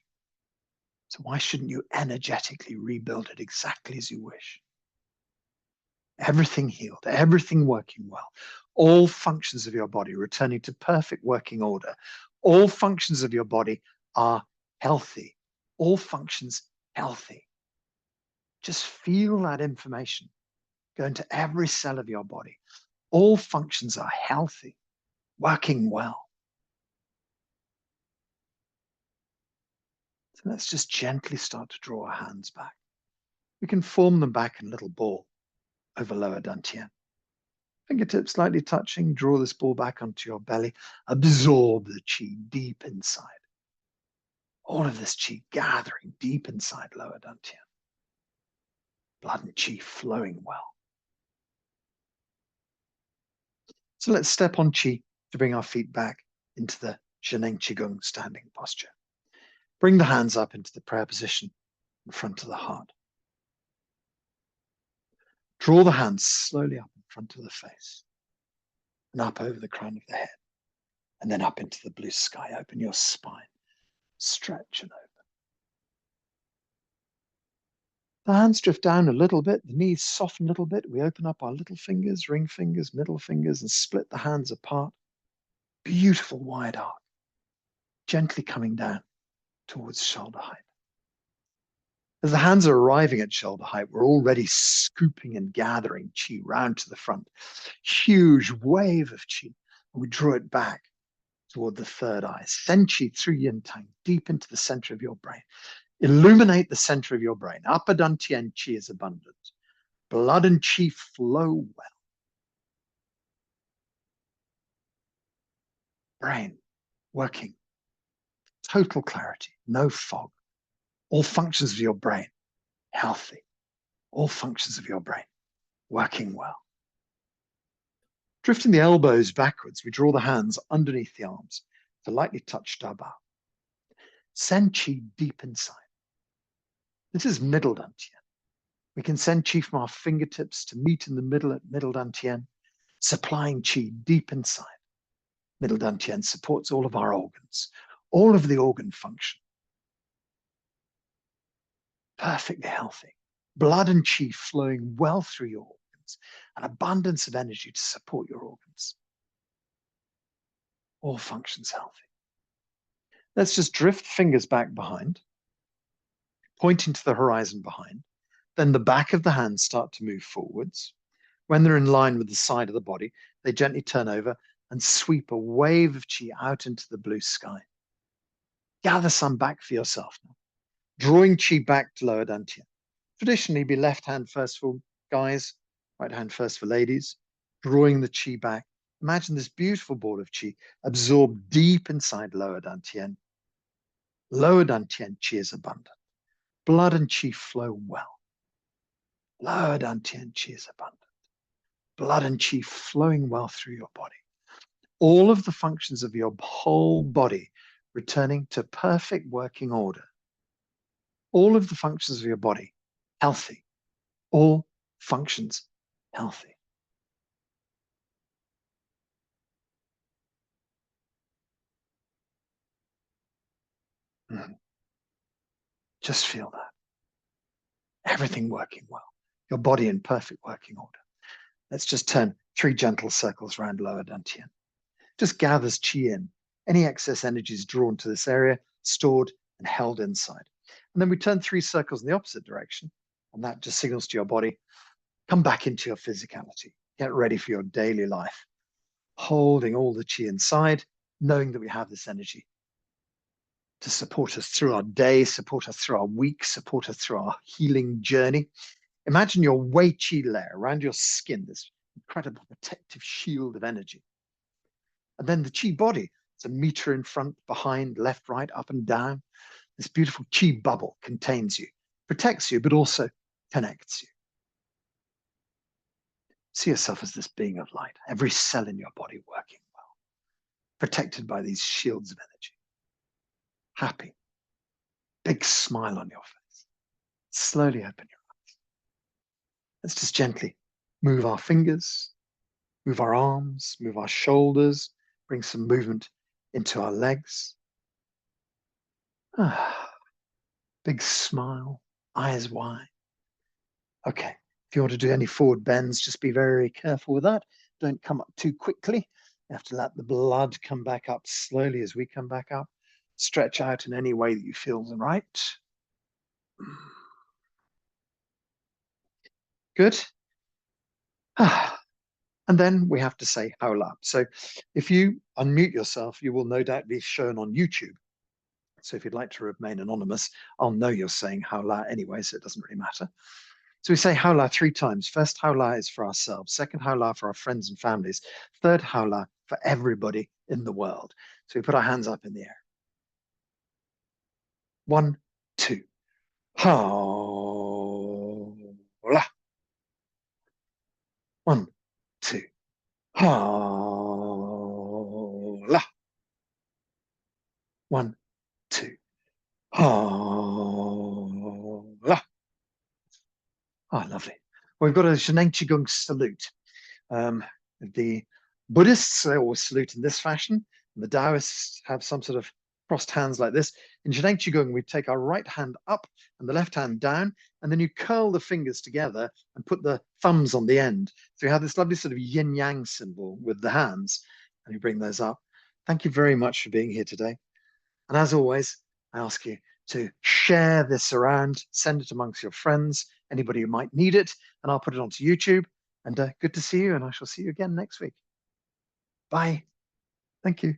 So why shouldn't you energetically rebuild it exactly as you wish? Everything healed, everything working well. All functions of your body returning to perfect working order. All functions of your body are healthy. All functions healthy. Just feel that information go into every cell of your body. All functions are healthy, working well. So let's just gently start to draw our hands back. We can form them back in a little ball over lower dantian. Fingertips slightly touching, draw this ball back onto your belly. Absorb the chi deep inside. All of this chi gathering deep inside lower dantian. Blood and chi flowing well. So let's step on chi to bring our feet back into the Zheneng Qigong standing posture. Bring the hands up into the prayer position in front of the heart. Draw the hands slowly up in front of the face and up over the crown of the head, and then up into the blue sky. Open your spine, stretch and open. The hands drift down a little bit, the knees soften a little bit. We open up our little fingers, ring fingers, middle fingers, and split the hands apart. Beautiful wide arc, gently coming down towards shoulder height. As the hands are arriving at shoulder height, we're already scooping and gathering chi round to the front. Huge wave of chi. And we draw it back toward the third eye. Send chi through yin tang, deep into the center of your brain. Illuminate the center of your brain. Upper dantian chi is abundant. Blood and chi flow well. Brain working. Total clarity, no fog. All functions of your brain healthy. All functions of your brain working well. Drifting the elbows backwards, we draw the hands underneath the arms to lightly touch Daba. Send Qi deep inside. This is middle dantian. We can send Qi from our fingertips to meet in the middle at middle dantian, supplying Qi deep inside. Middle dantian supports all of our organs, all of the organ function. Perfectly healthy. Blood and Qi flowing well through your organs, an abundance of energy to support your organs. All functions healthy. Let's just drift fingers back behind, pointing to the horizon behind. Then the back of the hands start to move forwards. When they're in line with the side of the body, they gently turn over and sweep a wave of Qi out into the blue sky. Gather some back for yourself now. Drawing Qi back to lower dantian. Traditionally, be left hand first for guys, right hand first for ladies. Drawing the Qi back. Imagine this beautiful ball of Qi absorbed deep inside lower dantian. Lower dantian Qi is abundant. Blood and Qi flow well. Lower dantian Qi is abundant. Blood and Qi flowing well through your body. All of the functions of your whole body returning to perfect working order. All of the functions of your body healthy. All functions healthy. Just feel that. Everything working well. Your body in perfect working order. Let's just turn 3 gentle circles around lower dantian. Just gathers Qi in. Any excess energy is drawn to this area, stored and held inside. And then we turn 3 circles in the opposite direction. And that just signals to your body, come back into your physicality. Get ready for your daily life. Holding all the Qi inside, knowing that we have this energy to support us through our day, support us through our week, support us through our healing journey. Imagine your Wei Qi layer around your skin, this incredible protective shield of energy. And then the Qi body, it's a meter in front, behind, left, right, up and down. This beautiful Qi bubble contains you, protects you, but also connects you. See yourself as this being of light, every cell in your body working well, protected by these shields of energy. Happy, big smile on your face. Slowly open your eyes. Let's just gently move our fingers, move our arms, move our shoulders, bring some movement into our legs. Big smile, eyes wide. Okay, if you want to do any forward bends, just be very careful with that. Don't come up too quickly. You have to let the blood come back up slowly as we come back up. Stretch out in any way that you feel right. Good. And then we have to say Haola. So if you unmute yourself, you will no doubt be shown on YouTube. So if you'd like to remain anonymous, I'll know you're saying Haola anyway, so it doesn't really matter. So we say Haola 3 times. First Haola is for ourselves. Second Haola for our friends and families. Third Haola for everybody in the world. So we put our hands up in the air. 1, 2. Haola. 1, 2. Haola. 1, 2. Haola. Ah, lovely. Well, we've got a Zheneng Qigong salute. The Buddhists always salute in this fashion. And the Taoists have some sort of crossed hands like this. In Zheneng Qigong, we take our right hand up and the left hand down, and then you curl the fingers together and put the thumbs on the end. So you have this lovely sort of yin-yang symbol with the hands, and you bring those up. Thank you very much for being here today. And as always, I ask you to share this around, send it amongst your friends, anybody who might need it, and I'll put it onto YouTube. And good to see you, and I shall see you again next week. Bye. Thank you.